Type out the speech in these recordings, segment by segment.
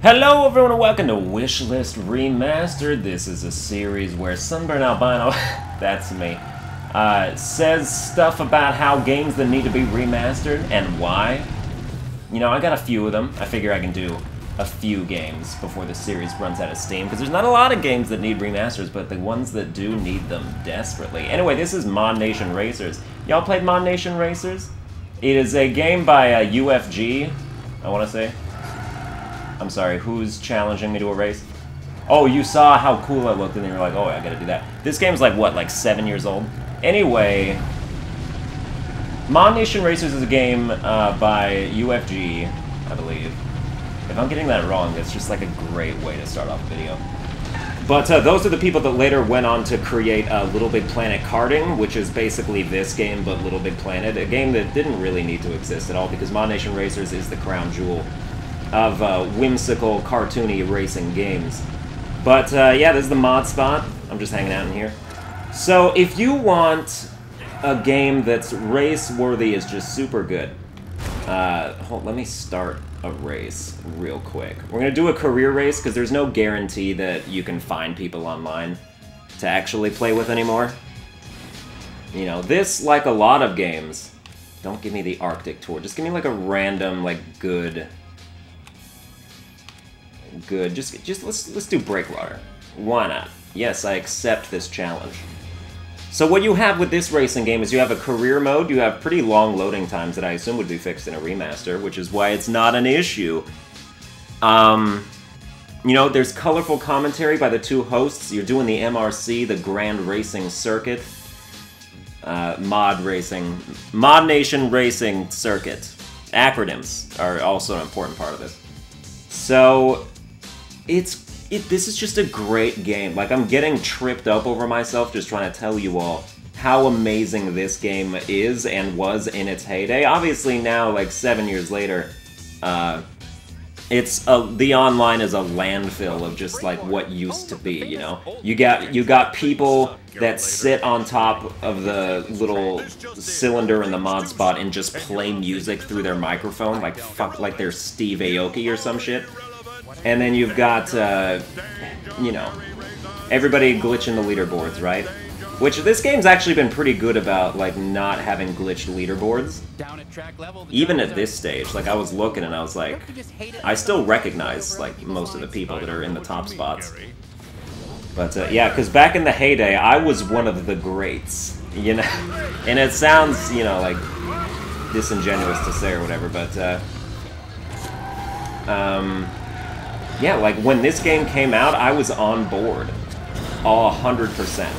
Hello everyone and welcome to Wishlist Remastered. This is a series where Sunburned Albino, that's me, says stuff about how games that need to be remastered and why. You know, I got a few of them. I figure I can do a few games before the series runs out of steam, because there's not a lot of games that need remasters, but the ones that do need them desperately. Anyway, this is ModNation Racers. Y'all played ModNation Racers? It is a game by UFG, I want to say. I'm sorry, who's challenging me to a race? Oh, you saw how cool I looked and you were like, oh, I gotta do that. This game's like, what, like 7 years old? Anyway, ModNation Racers is a game by UFG, I believe. If I'm getting that wrong, it's just like a great way to start off a video. But those are the people that later went on to create Little Big Planet Karting, which is basically this game, but Little Big Planet. A game that didn't really need to exist at all, because ModNation Racers is the crown jewel of whimsical, cartoony racing games. But yeah, this is the mod spot. I'm just hanging out in here. So if you want a game that's race-worthy, is just super good. Let me start a race real quick. We're gonna do a career race, because there's no guarantee that you can find people online to actually play with anymore. You know, this, like a lot of games, don't give me the Arctic Tour. Just give me like a random, like, good. Just let's do Breakwater. Why not? Yes, I accept this challenge. So what you have with this racing game is you have a career mode, you have pretty long loading times that I assume would be fixed in a remaster, which is why it's not an issue. You know, there's colorful commentary by the two hosts. You're doing the MRC, the Grand Racing Circuit. ModNation Racing Circuit. Acronyms are also an important part of this. So this is just a great game. Like, I'm getting tripped up over myself just trying to tell you all how amazing this game is and was in its heyday. Obviously now, like 7 years later, the online is a landfill of just like what used to be, you know? You got people that sit on top of the little cylinder in the mod spot and just play music through their microphone, like they're Steve Aoki or some shit. And then you've got, you know, everybody glitching the leaderboards, right? Which this game's actually been pretty good about, like, not having glitched leaderboards. Even at this stage, like, I was looking and I was like, I still recognize, like, most of the people that are in the top spots. But, yeah, because back in the heyday, I was one of the greats, you know? And it sounds, you know, like, disingenuous to say or whatever, but, yeah, like, when this game came out, I was on board, 100%.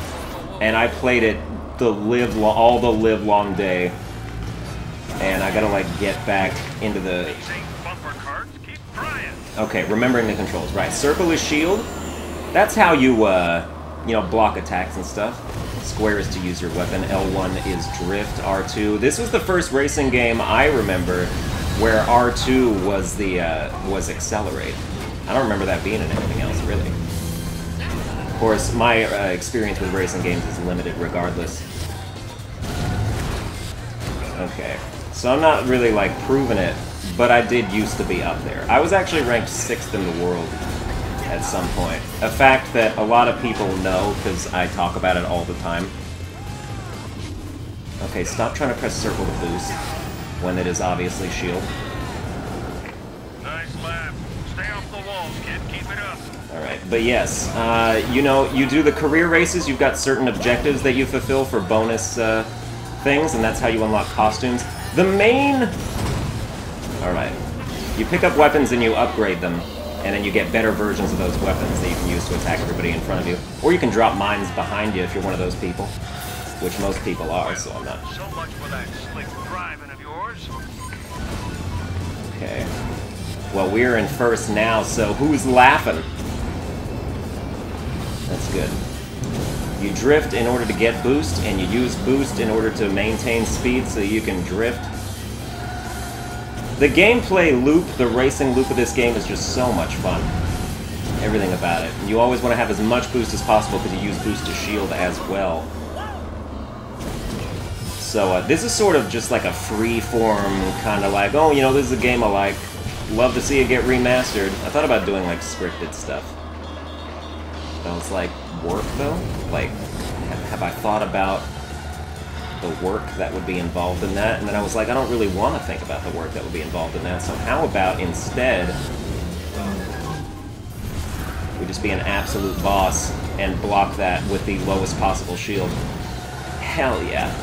And I played it all the live-long day. And I gotta, like, get back into the... Okay, remembering the controls. Right, circle is shield. That's how you, you know, block attacks and stuff. Square is to use your weapon. L1 is drift. R2. This was the first racing game I remember where R2 was was accelerate. I don't remember that being in anything else, really. Of course, my experience with racing games is limited regardless. Okay, so I'm not really, like, proving it, but I did used to be up there. I was actually ranked 6th in the world at some point. A fact that a lot of people know, because I talk about it all the time. Okay, stop trying to press circle to boost, when it is obviously shield. Alright, but yes, you know, you do the career races, you've got certain objectives that you fulfill for bonus things, and that's how you unlock costumes. The main... Alright. You pick up weapons and you upgrade them, and then you get better versions of those weapons that you can use to attack everybody in front of you. Or you can drop mines behind you if you're one of those people, which most people are, so I'm not... So much for that slick driving of yours. Okay. Well, we're in first now, so who's laughing? That's good. You drift in order to get boost, and you use boost in order to maintain speed so you can drift. The gameplay loop, the racing loop of this game is just so much fun. Everything about it. You always want to have as much boost as possible because you use boost to shield as well. So this is sort of just like a free-form kind of like, oh, you know, this is a game I like. love to see it get remastered. I thought about doing, like, scripted stuff. But I was like, work, though? Like, have I thought about the work that would be involved in that? And then I was like, I don't really want to think about the work that would be involved in that, so how about instead we just be an absolute boss and block that with the lowest possible shield? Hell yeah.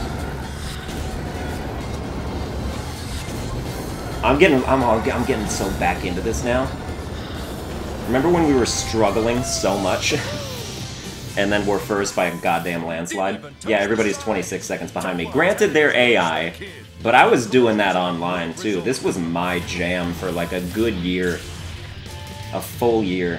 I'm getting so back into this now. Remember when we were struggling so much? And then we're first by a goddamn landslide? Yeah, everybody's 26 seconds behind me. Granted, they're AI, but I was doing that online, too. This was my jam for, like, a good year. A full year.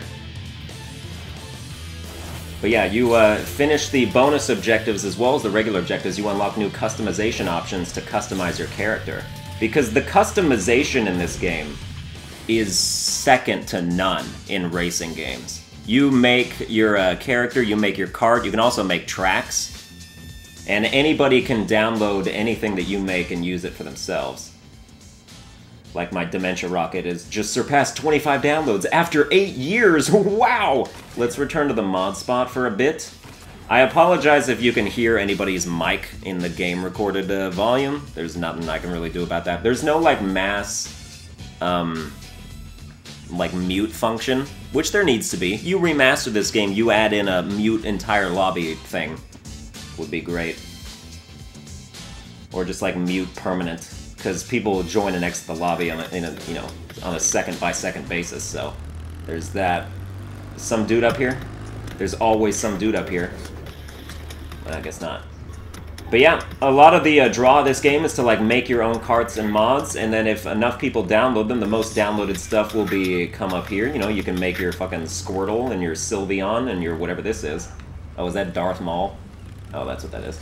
But yeah, you finish the bonus objectives as well as the regular objectives. You unlock new customization options to customize your character. Because the customization in this game is second to none in racing games. You make your character, you make your cart, you can also make tracks, and anybody can download anything that you make and use it for themselves. Like my Dementia rocket has just surpassed 25 downloads after 8 years! Wow! Let's return to the mod spot for a bit. I apologize if you can hear anybody's mic in the game recorded volume. There's nothing I can really do about that. There's no, like, mass, like, mute function, which there needs to be. You remaster this game, you add in a mute entire lobby thing. Would be great. Or just, like, mute permanent, because people will join and exit the lobby on a second-by-second basis, so there's that. Some dude up here? There's always some dude up here. I guess not. But yeah, a lot of the draw of this game is to, like, make your own carts and mods, and then if enough people download them, the most downloaded stuff will come up here. You know, you can make your fucking Squirtle and your Sylveon and your whatever this is. Oh, is that Darth Maul? Oh, that's what that is.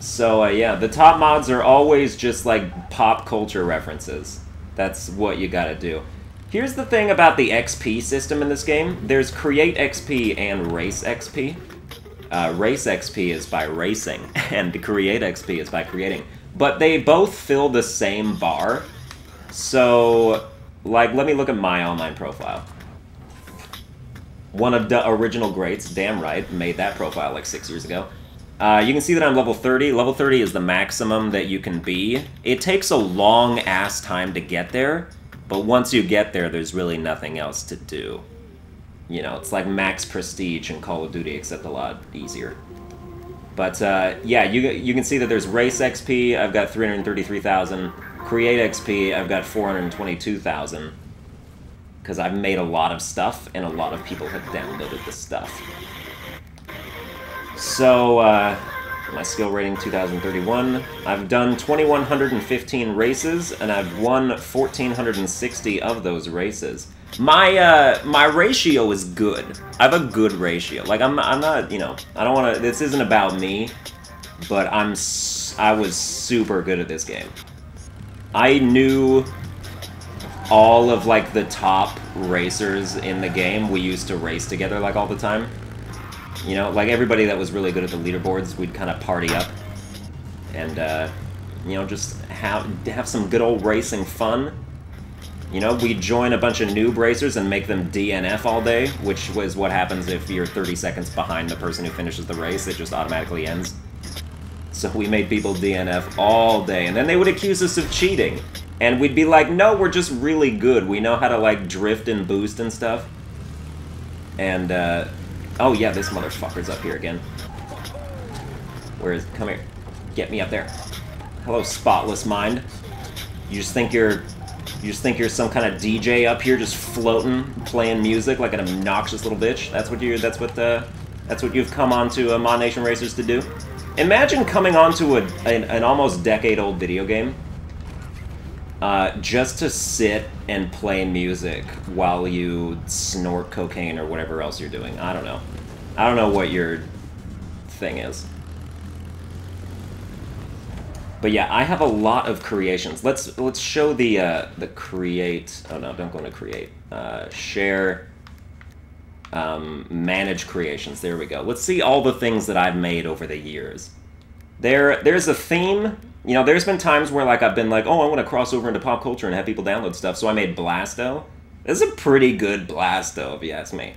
So, yeah, the top mods are always just, like, pop culture references. That's what you gotta do. Here's the thing about the XP system in this game. There's Create XP and Race XP. Race XP is by racing, and Create XP is by creating. But they both fill the same bar. So, like, let me look at my online profile. One of the original greats, damn right, made that profile like 6 years ago. You can see that I'm level 30. Level 30 is the maximum that you can be. It takes a long-ass time to get there, but once you get there, there's really nothing else to do. You know, it's like max prestige in Call of Duty, except a lot easier. But, yeah, you can see that there's Race XP, I've got 333,000. Create XP, I've got 422,000. Because I've made a lot of stuff, and a lot of people have downloaded the stuff. So, my skill rating, 2031. I've done 2,115 races, and I've won 1,460 of those races. My ratio is good. I have a good ratio. Like, I'm not, you know, I don't want to, this isn't about me, but I was super good at this game. I knew all of, like, the top racers in the game. We used to race together, like, all the time. You know, like, everybody that was really good at the leaderboards, we'd kind of party up. And, you know, just have some good old racing fun. You know, we'd join a bunch of noob racers and make them DNF all day, which was what happens if you're 30 seconds behind the person who finishes the race. It just automatically ends. So we made people DNF all day, and then they would accuse us of cheating. And we'd be like, no, we're just really good. We know how to, like, drift and boost and stuff. And, oh yeah, this motherfucker's up here again. Where is... Come here. Get me up there. Hello, spotless mind. You just think you're some kind of DJ up here just floating, playing music like an obnoxious little bitch? That's what you've come onto ModNation Racers to do? Imagine coming onto an almost decade-old video game just to sit and play music while you snort cocaine or whatever else you're doing. I don't know. I don't know what your thing is. But yeah, I have a lot of creations. Let's show the create. Oh no, don't go into create. Share. Manage creations. There we go. Let's see all the things that I've made over the years. There's a theme You know, there's been times where, like, I've been like, oh, I want to cross over into pop culture and have people download stuff, so I made Blasto. This is a pretty good Blasto, if you ask me.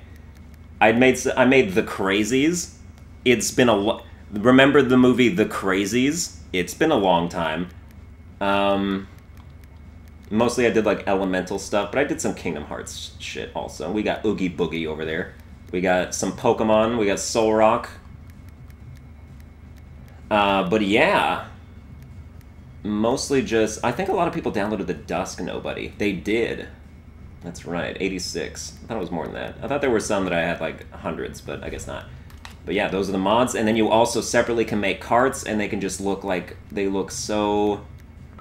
I made The Crazies. It's been remember the movie The Crazies? It's been a long time. Mostly I did, like, Elemental stuff, but I did some Kingdom Hearts shit also. We got Oogie Boogie over there. We got some Pokemon. We got Soul Rock. But yeah... Mostly just... I think a lot of people downloaded the Dusk Nobody. They did. That's right, 86. I thought it was more than that. I thought there were some that I had, like, hundreds, but I guess not. But yeah, those are the mods. And then you also separately can make carts, and they can just look like... They look so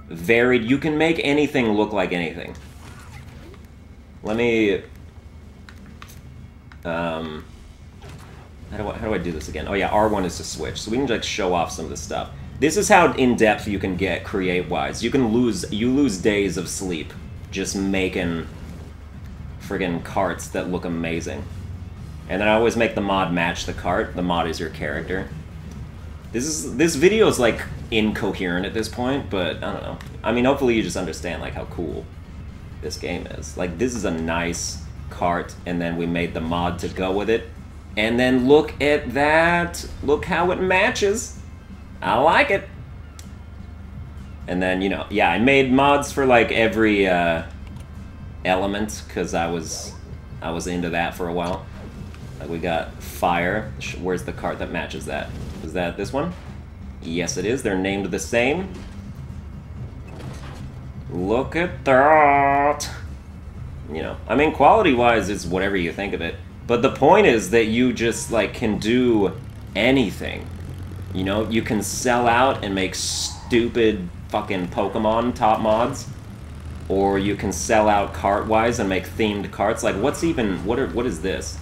varied. You can make anything look like anything. Let me... How do I do this again? Oh yeah, R1 is to switch. So we can, like, show off some of this stuff. This is how in-depth you can get create-wise. You lose days of sleep just making friggin' carts that look amazing. And then I always make the mod match the cart. The mod is your character. This video is, like, incoherent at this point, but I don't know. I mean, hopefully you just understand, like, how cool this game is. Like, this is a nice cart, and then we made the mod to go with it. And then look at that! Look how it matches! I like it. And then, you know, yeah, I made mods for, like, every element, because I was into that for a while. Like, we got fire. Where's the cart that matches that? Is that this one? Yes, it is. They're named the same. Look at that. You know, I mean, quality-wise, it's whatever you think of it. But the point is that you just, like, can do anything. You know, you can sell out and make stupid fucking Pokemon top mods, or you can sell out cart-wise and make themed carts. Like, what is this?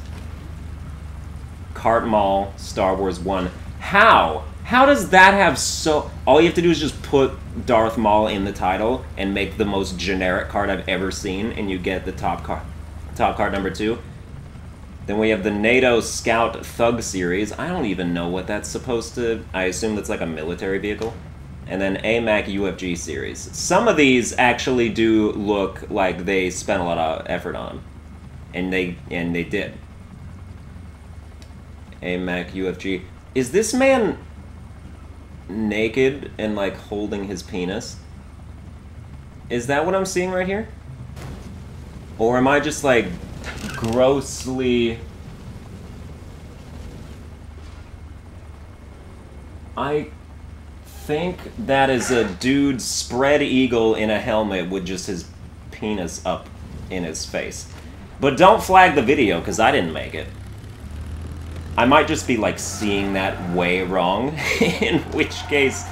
Cart Mall, Star Wars 1. How? How does that have so... All you have to do is just put Darth Maul in the title and make the most generic card I've ever seen, and you get the top card number 2. Then we have the NATO Scout Thug series. I don't even know what that's supposed to... I assume that's like a military vehicle. And then AMAC UFG series. Some of these actually do look like they spent a lot of effort on them. And they did. AMAC UFG. Is this man naked and, like, holding his penis? Is that what I'm seeing right here? Or am I just, like... grossly... I think that is a dude spread eagle in a helmet with just his penis up in his face. But don't flag the video, because I didn't make it. I might just be, like, seeing that way wrong, in which case...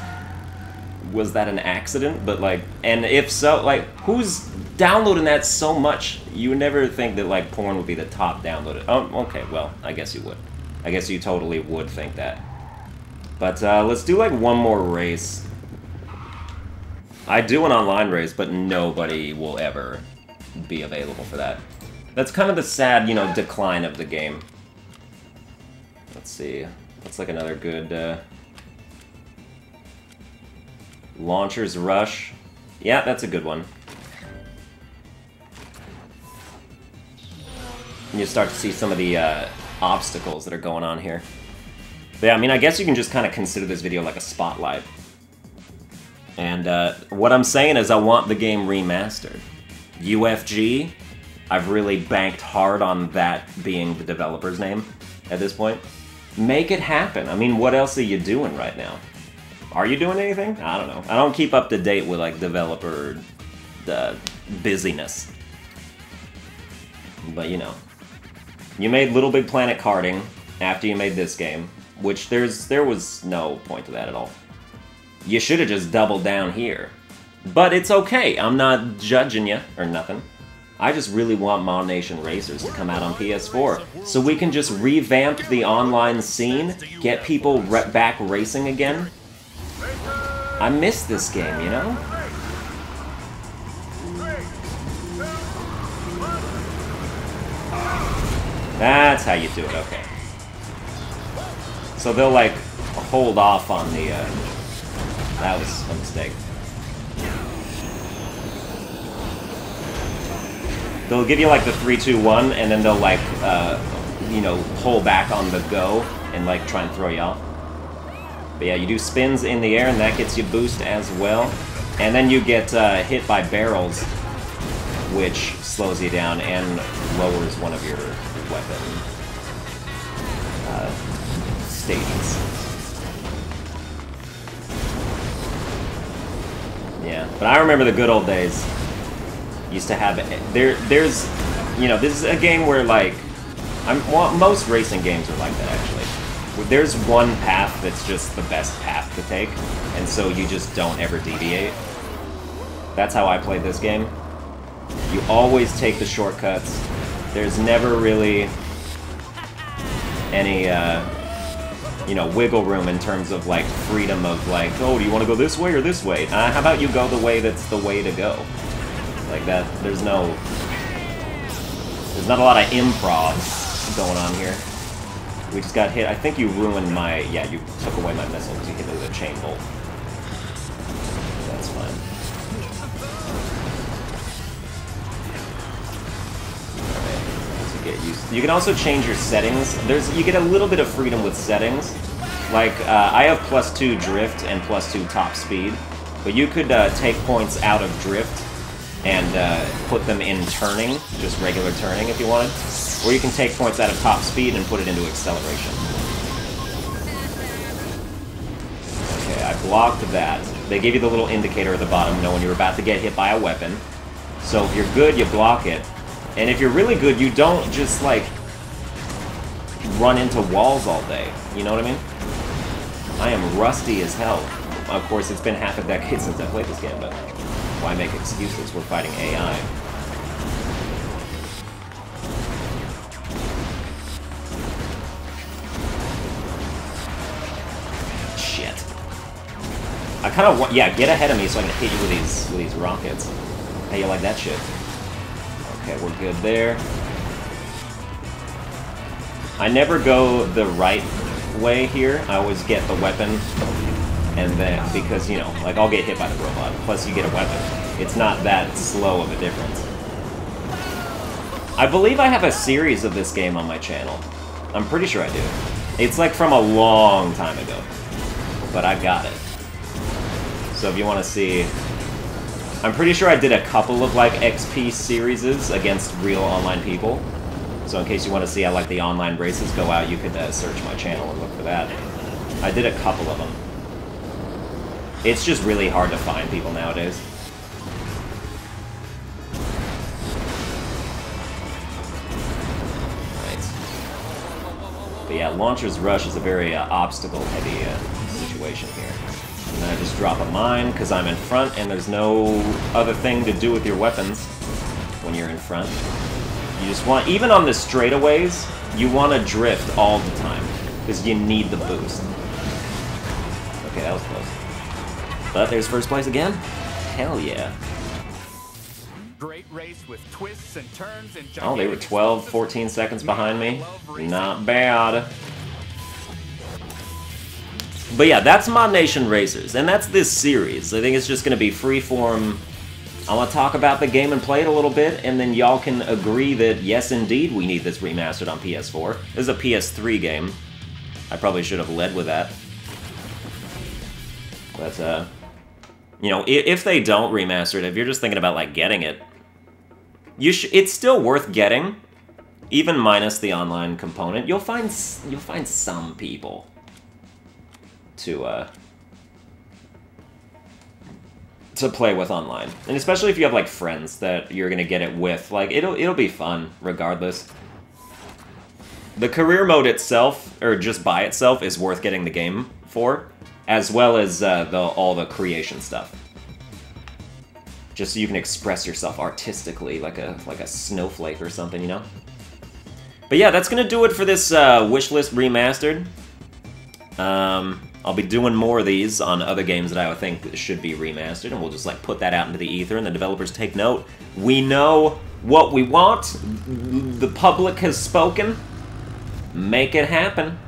Was that an accident? But, like, and if so, like, who's downloading that so much? You would never think that, like, porn would be the top downloaded. Oh, okay, well, I guess you would. I guess you totally would think that. But, let's do, like, one more race. I do an online race, but nobody will ever be available for that. That's kind of the sad, you know, decline of the game. Let's see. That's, like, another good, Launcher's Rush. Yeah, that's a good one. And you start to see some of the obstacles that are going on here. But yeah, I mean, I guess you can just kind of consider this video like a spotlight. And what I'm saying is I want the game remastered. UFG, I've really banked hard on that being the developer's name at this point. Make it happen. I mean, what else are you doing right now? Are you doing anything? I don't know. I don't keep up to date with, like, developer busyness. But, you know. You made Little Big Planet karting after you made this game, which there was no point to that at all. You should have just doubled down here. But it's okay. I'm not judging you or nothing. I just really want ModNation Racers to come out on PS4, so we can just revamp the online scene, get people back racing again. I miss this game, you know? That's how you do it, okay. So they'll, like, hold off on the, That was a mistake. They'll give you like the 3, 2, 1, and then they'll like, you know, pull back on the go and like try and throw you off. But yeah, you do spins in the air, and that gets you boost as well. And then you get hit by barrels, which slows you down and lowers one of your weapon stages. Yeah, but I remember the good old days. Used to have there's, you know, this is a game where like, most racing games are like that actually. There's one path that's just the best path to take, and so you just don't ever deviate. That's how I played this game. You always take the shortcuts. There's never really any, you know, wiggle room in terms of like freedom of like, oh, do you want to go this way or this way? How about you go the way that's the way to go? Like that, there's not a lot of improv going on here. We just got hit. I think you ruined my, yeah, you took away my missile because you hit me with a chain bolt. That's fine. Alright, so get used. You can also change your settings. You get a little bit of freedom with settings. Like, I have +2 drift and +2 top speed, but you could take points out of drift and put them in turning, just regular turning if you wanted. Or you can take points out of top speed and put it into acceleration. Okay, I blocked that. They gave you the little indicator at the bottom, you know, when you're about to get hit by a weapon. So if you're good, you block it. And if you're really good, you don't just, like, run into walls all day. You know what I mean? I am rusty as hell. Of course, it's been half a decade since I played this game, but why make excuses? We're fighting AI. Shit. I kind of want, yeah, get ahead of me so I can hit you with these rockets. How you like that shit? Okay, we're good there. I never go the right way here. I always get the weapon. And then, because, you know, like, I'll get hit by the robot, plus you get a weapon. It's not that slow of a difference. I believe I have a series of this game on my channel. I'm pretty sure I do. It's, like, from a long time ago. But I got it. So if you want to see... I'm pretty sure I did a couple of, like, XP series against real online people. So in case you want to see how, like, the online races go out, you could search my channel and look for that. I did a couple of them. It's just really hard to find people nowadays. Right. But yeah, Launcher's Rush is a very obstacle-heavy situation here. And then I just drop a mine because I'm in front, and there's no other thing to do with your weapons when you're in front. You just want, even on the straightaways, you want to drift all the time because you need the boost. Okay, that was close. But there's first place again? Hell yeah. Great race with twists and turns and oh, they were 12, 14 seconds behind me. Not bad. But yeah, that's ModNation Racers, and that's this series. I think it's just going to be freeform. I want to talk about the game and play it a little bit, and then y'all can agree that, yes, indeed, we need this remastered on PS4. This is a PS3 game. I probably should have led with that. But, you know, if they don't remaster it, if you're just thinking about, like, getting it, it's still worth getting, even minus the online component. You'll find some people to play with online, and especially if you have, like, friends that you're gonna get it with. Like, it'll be fun regardless. The career mode itself, or just by itself, is worth getting the game for, as well as all the creation stuff. Just so you can express yourself artistically, like a snowflake or something, you know? But yeah, that's gonna do it for this Wishlist Remastered. I'll be doing more of these on other games that I would think should be remastered, and we'll just, like, put that out into the ether, and the developers take note. We know what we want. The public has spoken. Make it happen.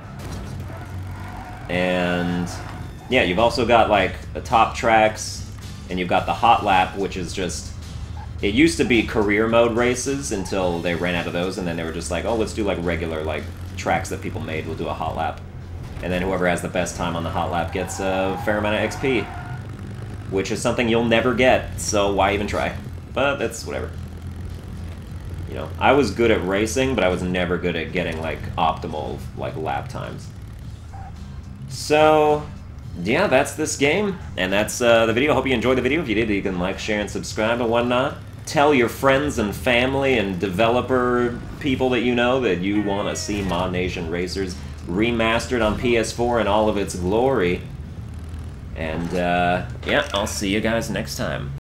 And yeah, you've also got, like, the top tracks, and you've got the hot lap, which is just... It used to be career mode races until they ran out of those, and then they were just like, oh, let's do, like, regular, like, tracks that people made. We'll do a hot lap. And then whoever has the best time on the hot lap gets a fair amount of XP. Which is something you'll never get, so why even try? But that's whatever. You know, I was good at racing, but I was never good at getting, like, optimal, like, lap times. So, yeah, that's this game, and that's the video. Hope you enjoyed the video. If you did, you can like, share, and subscribe and whatnot. Tell your friends and family and developer people that you know that you want to see ModNation Racers remastered on PS4 in all of its glory. And, yeah, I'll see you guys next time.